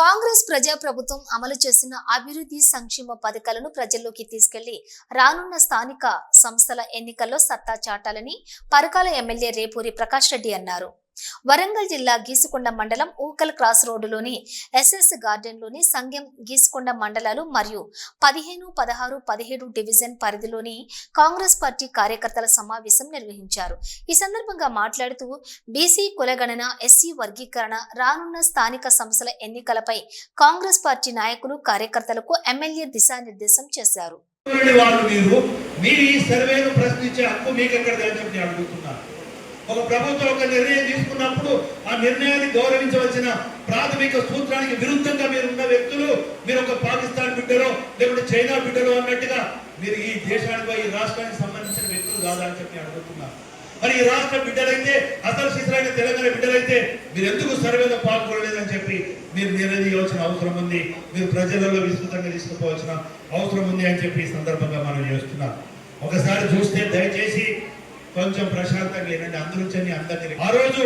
కాంగ్రెస్ ప్రజాప్రభుత్వం అమలు చేసిన అభివృద్ధి సంక్షేమ పథకాలను ప్రజల్లోకి తీసుకెళ్లి రానున్న స్థానిక సంస్థల ఎన్నికల్లో సత్తా చాటాలని పరకాల ఎమ్మెల్యే రేపూరి ప్రకాష్ రెడ్డి అన్నారు. వరంగల్ జిల్లా గీసుకొండ మండలం ఊకల్ క్రాస్ రోడ్డులోని ఎస్ఎస్ గార్డెన్లోని సంఘం గీసుకొండ మండలాలు మరియు 15, 16, 17 డివిజన్ పరిధిలోని కాంగ్రెస్ పార్టీ కార్యకర్తల సమావేశం నిర్వహించారు. ఈ సందర్భంగా మాట్లాడుతూ బీసీ కులగణన, ఎస్సీ వర్గీకరణ, రానున్న స్థానిక సంస్థల ఎన్నికలపై కాంగ్రెస్ పార్టీ నాయకులు కార్యకర్తలకు ఎమ్మెల్యే దిశానిర్దేశం చేశారు. ఒక ప్రభుత్వం ఒక నిర్ణయం తీసుకున్నప్పుడు ఆ నిర్ణయాన్ని గౌరవించవలసిన ప్రాథమిక సూత్రానికి విరుద్ధంగా మీరు ఉన్న వ్యక్తులు, మీరు ఒక పాకిస్తాన్ బిడ్డలో లేకుంటే చైనా బిడ్డలో అన్నట్టుగా మీరు ఈ దేశానికి ఈ రాష్ట్రానికి సంబంధించిన వ్యక్తులు కాదా అని చెప్పి అడుగుతున్నారు. మరి ఈ రాష్ట్ర బిడ్డలైతే, అసలు శిశులైన తెలంగాణ బిడ్డలైతే మీరు ఎందుకు సర్వేలో పాల్గొనలేదని చెప్పి మీరు నిర్ణయించవలసిన అవసరం ఉంది. మీరు ప్రజలలో విస్తృతంగా తీసుకుపోవాల్సిన అవసరం ఉంది అని చెప్పి ఈ సందర్భంగా మనం చేస్తున్నాం. ఒకసారి చూస్తే దయచేసి కొంచెం ప్రశాంతంగా ఏంటంటే అందరినీ ఆ రోజు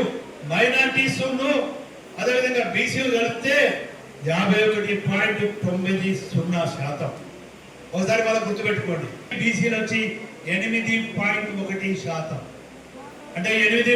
మైనారిటీస్ అదేవిధంగా బీసీలు కలిపితే 51.90%. ఒకసారి వాళ్ళ గుర్తుపెట్టుకోండి. బీసీలు వచ్చి 8.1%, అంటే 8